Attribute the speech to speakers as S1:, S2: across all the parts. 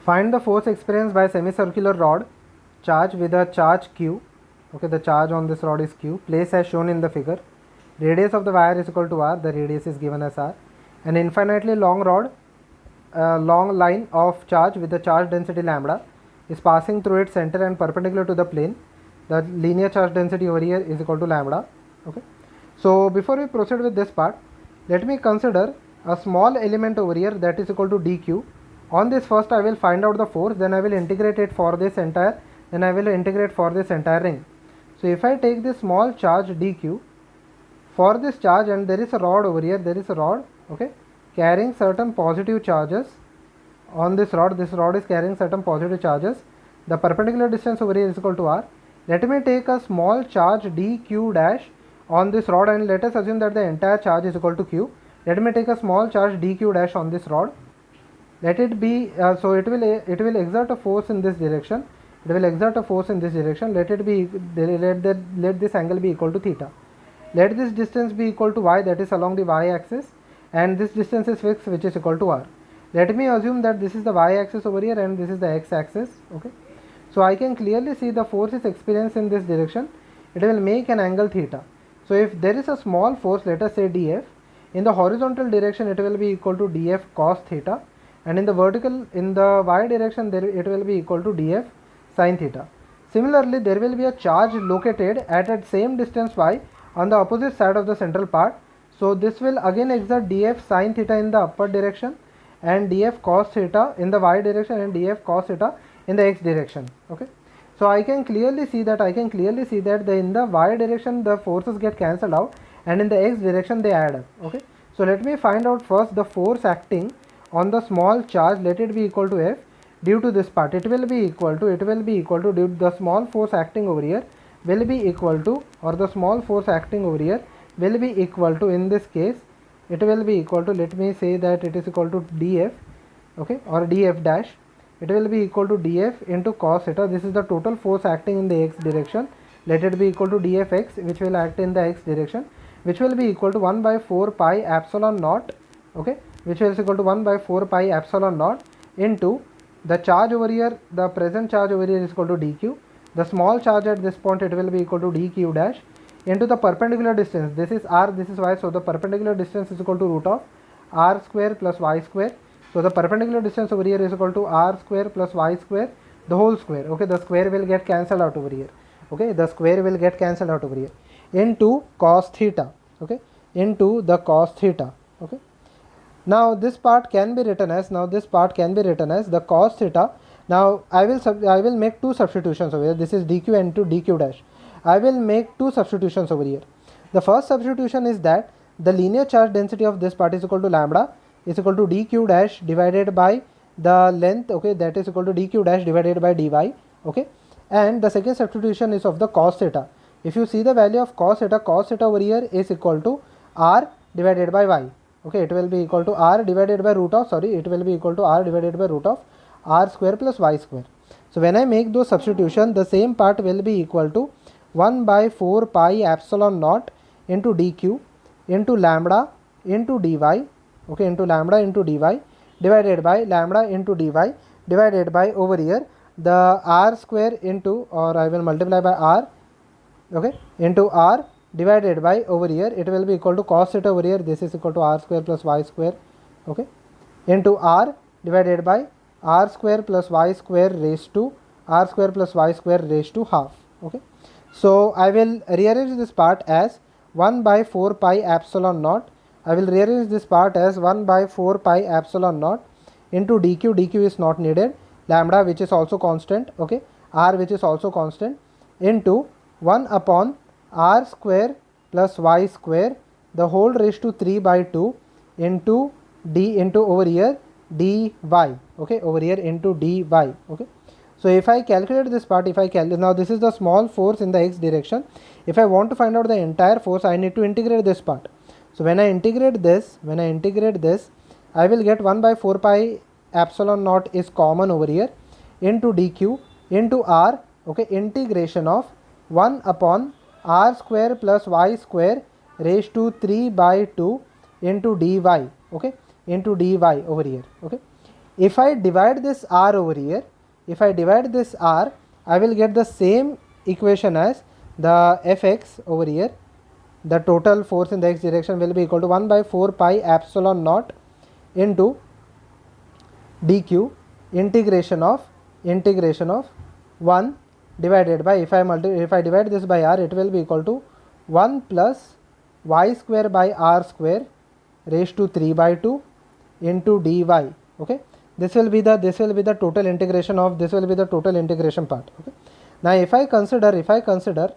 S1: Find the force experienced by a semicircular rod charge with a charge q. Okay, the charge on this rod is q. Place as shown in the figure. Radius of the wire is equal to r. The radius is given as r. An infinitely long rod, long line of charge with the charge density lambda is passing through its center and perpendicular to the plane. The linear charge density over here is equal to lambda. Okay. So before we proceed with this part, let me consider a small element over here that is equal to dq. On this first I will find out the force, then I will integrate it for this entire, then I will integrate for this entire ring. So if I take this small charge dq for this charge, and there is a rod over here, there is a rod, okay, carrying certain positive charges on this rod is carrying certain positive charges. The perpendicular distance over here is equal to r. Let me take a small charge dq dash on this rod, and let us assume that the entire charge is equal to q. Let me take a small charge dq dash on this rod. Let it be so it will exert a force in this direction. It will exert a force in this direction. Let it be let this angle be equal to theta. Let this distance be equal to y, that is along the y axis, and this distance is fixed, which is equal to r. Let me assume that this is the y axis over here and this is the x axis. Okay, so I can clearly see the force is experienced in this direction. It will make an angle theta. So if there is a small force, let us say df, in the horizontal direction it will be equal to df cos theta, and in the vertical, in the y direction, there it will be equal to df sin theta. Similarly, there will be a charge located at the same distance y on the opposite side of the central part. So this will again exert df sin theta in the upward direction, and df cos theta in the y direction, and df cos theta in the x direction. Okay, so I can clearly see that in the y direction the forces get cancelled out, and in the x direction they add up. Okay, so let me find out first the force acting on the small charge. Let it be equal to F. Due to this part, it will be equal to due to the small force acting over here will be equal to, or the small force acting over here will be equal to, in this case it will be equal to, let me say that it is equal to df, okay, or df dash. It will be equal to df into cos theta. This is the total force acting in the x direction. Let it be equal to dfx, which will act in the x direction, which will be equal to 1 by 4 pi epsilon naught, okay, which is equal to 1 by 4 pi epsilon naught into the charge over here. The present charge over here is equal to dq. The small charge at this point, it will be equal to dq dash into the perpendicular distance. This is r, this is y, so the perpendicular distance is equal to root of r square plus y square. So the perpendicular distance over here is equal to r square plus y square, the whole square. Okay, the square will get cancelled out over here. Okay, the square will get cancelled out over here into cos theta. Okay, into the cos theta. Okay, now this part can be written as, the cos theta. Now I will make two substitutions over here. This is dq into dq dash. I will make two substitutions over here. The first substitution is that the linear charge density of this part is equal to lambda is equal to dq dash divided by the length, okay, that is equal to dq dash divided by dy. Okay, and the second substitution is of the cos theta. If you see the value of cos theta over here is equal to r divided by y. Okay, it will be equal to r divided by root of, it will be equal to r divided by root of r square plus y square. So when I make those substitution, the same part will be equal to 1 by 4 pi epsilon naught into dq into lambda into dy, okay, into lambda into dy divided by lambda into dy divided by over here the r square into, or I will multiply by r, okay, into r divided by over here it will be equal to cos theta over here, this is equal to r square plus y square, okay, into r divided by r square plus y square raised to half. Okay, so I will rearrange this part as 1 by 4 pi epsilon naught. I will rearrange this part as 1 by 4 pi epsilon naught into dq is not needed, lambda, which is also constant, okay, r, which is also constant, into 1 upon r square plus y square the whole raised to 3 by 2 into d into over here dy, okay, over here into dy. Okay, so if I calculate this part, now this is the small force in the x direction. If I want to find out the entire force, I need to integrate this part. So when I integrate this, I will get 1 by 4 pi epsilon naught is common over here into dq into r, okay, integration of 1 upon r square plus y square raised to 3 by 2 into dy, okay, into dy over here. Okay, If I divide this r over here, if I divide this r, I will get the same equation as the fx over here. The total force in the x direction will be equal to 1 by 4 pi epsilon naught into dq integration of 1 divided by, if I divide this by r, it will be equal to 1 plus y square by r square raised to 3 by 2 into dy. Okay, this will be the total integration of, this will be the total integration part. Okay, now if I consider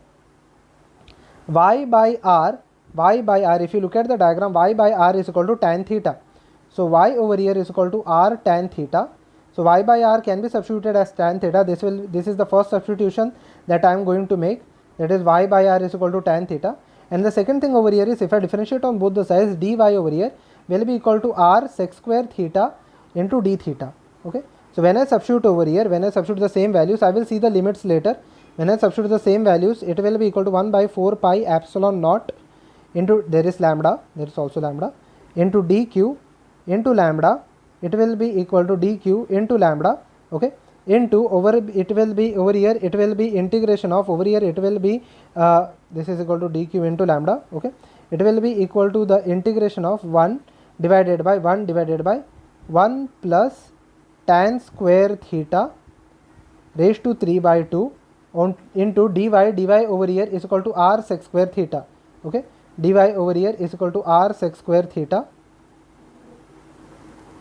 S1: y by r, if you look at the diagram, y by r is equal to tan theta. So y over here is equal to r tan theta. So y by r can be substituted as tan theta. This is the first substitution that I am going to make, that is y by r is equal to tan theta. And the second thing over here is, if I differentiate on both the sides, dy over here will be equal to r sec square theta into d theta. Okay, so when I substitute over here, when I substitute the same values, I will see the limits later. When I substitute the same values, it will be equal to 1 by 4 pi epsilon naught into, there is lambda, there is also lambda, into dq into lambda, it will be equal to dq into lambda. Okay, into over, it will be over here, it will be integration of, over here it will be this is equal to dq into lambda. Okay, it will be equal to the integration of 1 divided by 1 plus tan square theta raised to 3 by 2 on into dy over here is equal to r sec square theta. Okay, dy over here is equal to r sec square theta.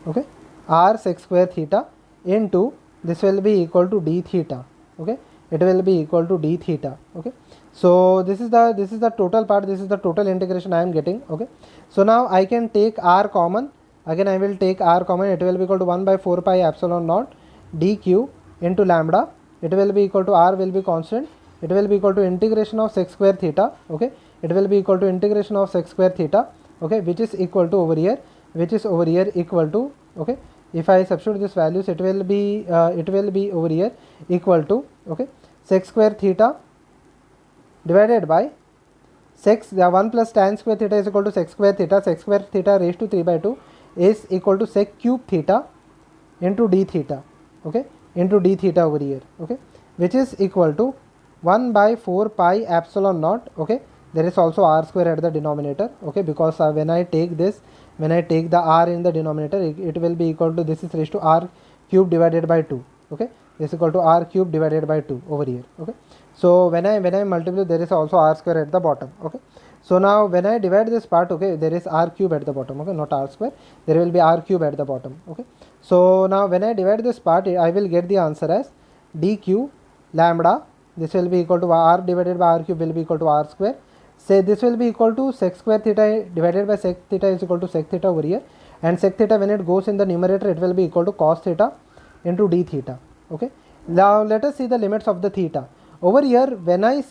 S1: Okay, r sec square theta into, this will be equal to d theta. Okay, it will be equal to d theta. Okay, so this is the total part, this is the total integration I am getting. Okay, so now I can take r common, again I will take r common, it will be equal to 1 by 4 pi epsilon naught dq into lambda, it will be equal to, r will be constant, it will be equal to integration of sec square theta. Okay, it will be equal to integration of sec square theta. Okay, which is equal to over here, equal to, okay, if I substitute these values, it will be over here equal to, okay, sec square theta divided by sec, the 1 plus tan square theta is equal to sec square theta raised to 3 by 2 is equal to sec cube theta into d theta. Okay, into d theta over here. Okay, which is equal to 1 by 4 pi epsilon naught. Okay, there is also r square at the denominator. Okay, because when I take this, when I take the r in the denominator, it will be equal to, this is raised to r cube divided by 2. Okay, this is equal to r cube divided by 2 over here. Okay, so when I multiply, there is also r square at the bottom. Okay, so now when I divide this part, okay, there is r cube at the bottom. Okay, not r square, there will be r cube at the bottom. Okay, so now when I divide this part, I will get the answer as dq lambda, this will be equal to r divided by r cube will be equal to r square. Say this will be equal to sec square theta divided by sec theta is equal to sec theta over here, and sec theta when it goes in the numerator, it will be equal to cos theta into d theta. Okay, now let us see the limits of the theta. Over here, when I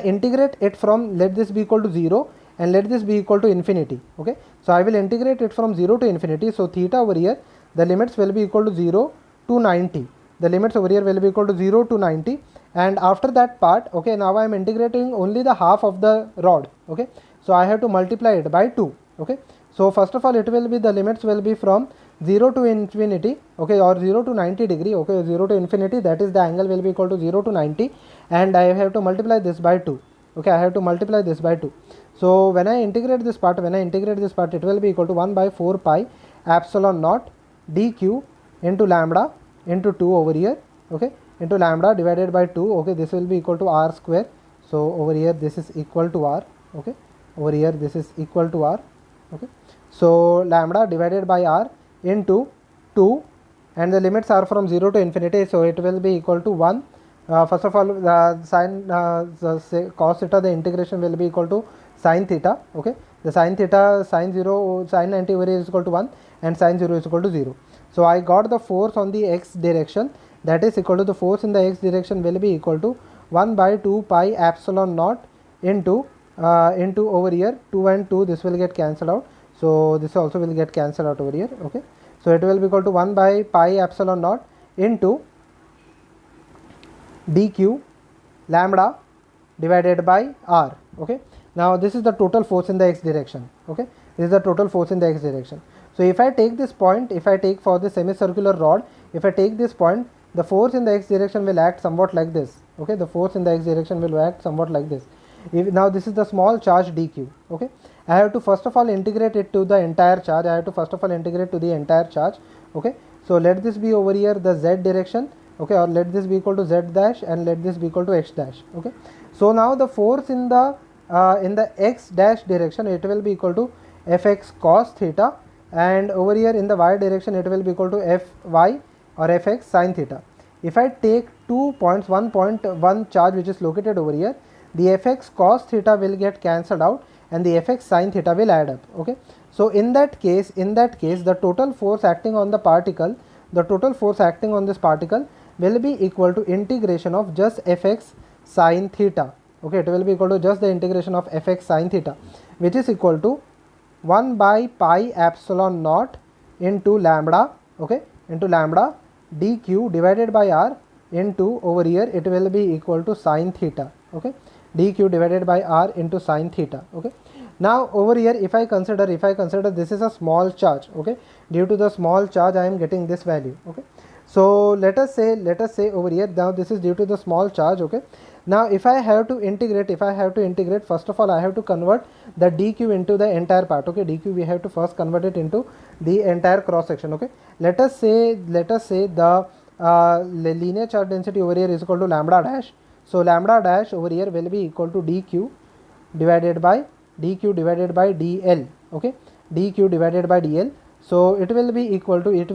S1: integrate it from, let this be equal to 0 and let this be equal to infinity. Okay, so I will integrate it from 0 to infinity. So theta over here, the limits will be equal to 0 to 90. The limits over here will be equal to 0 to 90, and after that part, okay, now I am integrating only the half of the rod. Okay, so I have to multiply it by 2. Okay, so first of all, it will be, the limits will be from 0 to infinity, okay, or 0 to 90 degree. Okay, 0 to infinity, that is the angle will be equal to 0 to 90, and I have to multiply this by 2. Okay, I have to multiply this by 2. So when I integrate this part, it will be equal to 1 by 4 pi epsilon naught dq into lambda into 2 over here. Okay, into lambda divided by 2. Okay, this will be equal to r square. So over here this is equal to r. Okay, over here this is equal to r. Okay, so lambda divided by r into 2, and the limits are from 0 to infinity, so it will be equal to 1. First of all, the cos theta, the integration will be equal to sin theta. Okay, the sin theta, sin 90 over here is equal to 1, and sin 0 is equal to 0. So I got the force on the x direction, that is equal to, the force in the x direction will be equal to 1 by 2 pi epsilon naught into over here 2 and 2, this will get cancelled out. So this also will get cancelled out over here. Okay, so it will be equal to 1 by pi epsilon naught into dq lambda divided by r. Okay, now this is the total force in the x direction. Okay, this is the total force in the x direction. So if I take this point, if I take for the semicircular rod, if I take this point, the force in the x direction will act somewhat like this. Okay, the force in the x direction will act somewhat like this. Now this is the small charge dq. Okay, I have to first of all integrate it to the entire charge. I have to first of all integrate to the entire charge. Okay, so let this be over here the z direction. Okay, or let this be equal to z dash and let this be equal to x dash. Okay, so now the force in the x dash direction, it will be equal to fx cos theta, and over here in the y direction it will be equal to fy or fx sin theta. If I take 2 points, 1 charge which is located over here, the fx cos theta will get cancelled out and the fx sin theta will add up. Okay, so in that case the total force acting on the particle, the total force acting on this particle will be equal to integration of just fx sin theta. Okay, it will be equal to just the integration of fx sin theta, which is equal to 1 by pi epsilon naught into lambda. Okay, into lambda dq divided by r into over here it will be equal to sin theta. Okay, dq divided by r into sin theta. Okay, now over here if I consider this is a small charge. Okay, due to the small charge I am getting this value. Okay, so let us say over here, now this is due to the small charge. Okay, now if I have to integrate, first of all I have to convert the dq into the entire part. Okay, dq we have to first convert it into the entire cross section. Okay, let us say the linear charge density over here is equal to lambda dash. So lambda dash over here will be equal to dq divided by dl. Okay, dq divided by dl. So it will be equal to dq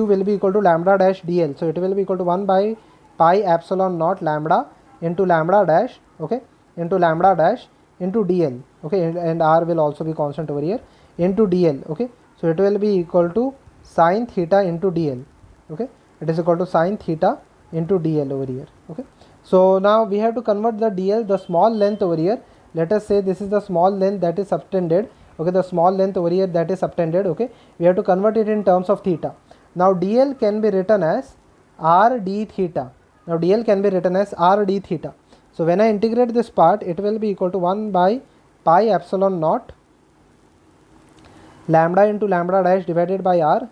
S1: will be equal to lambda dash dl. So it will be equal to 1 by pi epsilon naught lambda into lambda dash. Okay, into lambda dash into dl. Okay, and r will also be constant over here, into dl. Okay, so it will be equal to sin theta into dl. Okay, it is equal to sin theta into dl over here. Okay, so now we have to convert the dl, the small length over here. Let us say this is the small length that is subtended. Okay, the small length over here that is subtended. Okay, we have to convert it in terms of theta. Now dl can be written as r d theta. Now dl can be written as r d theta. So when I integrate this part, it will be equal to 1 by pi epsilon naught lambda into lambda dash divided by r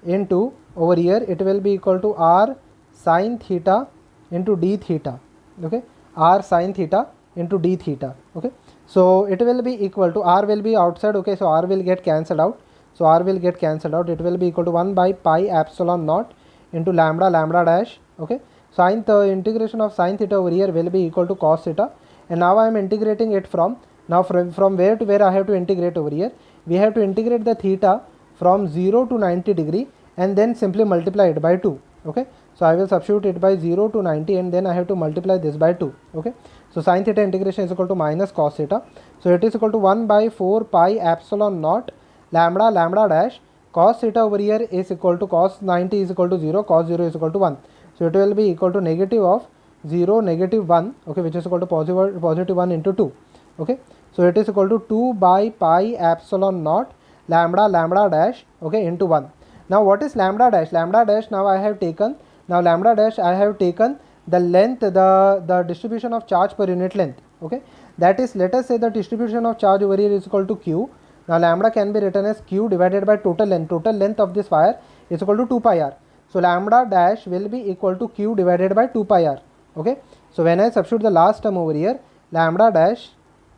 S1: into over here it will be equal to r sin theta into d theta. Okay, r sin theta into d theta. Okay, so it will be equal to, r will be outside. Okay, so r will get cancelled out. So r will get cancelled out. It will be equal to 1 by pi epsilon naught into lambda dash. Okay, sin the integration of sin theta over here will be equal to cos theta, and now I am integrating it from where to where I have to integrate over here. We have to integrate the theta from 0 to 90 degree and then simply multiply it by 2. Okay, so I will substitute it by 0 to 90 and then I have to multiply this by 2. Okay, so sin theta integration is equal to minus cos theta. So it is equal to 1 by 4 pi epsilon naught lambda dash cos theta over here is equal to cos 90 is equal to 0, cos 0 is equal to 1. So it will be equal to negative of 0, negative 1. Okay, which is equal to positive 1 into 2. Okay, so it is equal to 2 by pi epsilon naught lambda dash. Okay, into 1. Now what is lambda dash? Lambda dash, now I have taken the length, the distribution of charge per unit length. Okay, that is, let us say the distribution of charge over here is equal to q. Now lambda can be written as q divided by total length of this wire is equal to 2 pi r. So lambda dash will be equal to q divided by 2 pi r. Okay, so when I substitute the last term over here, lambda dash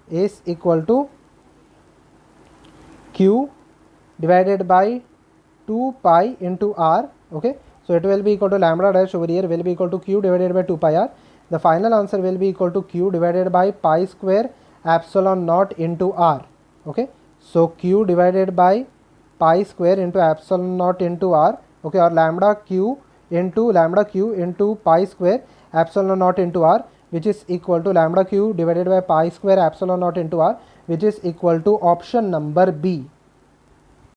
S1: is equal to q divided by 2 pi into r. Okay, so it will be equal to lambda dash over here will be equal to q divided by 2 pi r. The final answer will be equal to q divided by pi square epsilon naught into r. Okay, so q divided by pi square into epsilon naught into r. Okay, or lambda q into pi square epsilon naught into r, which is equal to lambda q divided by pi square epsilon naught into r, which is equal to option number B.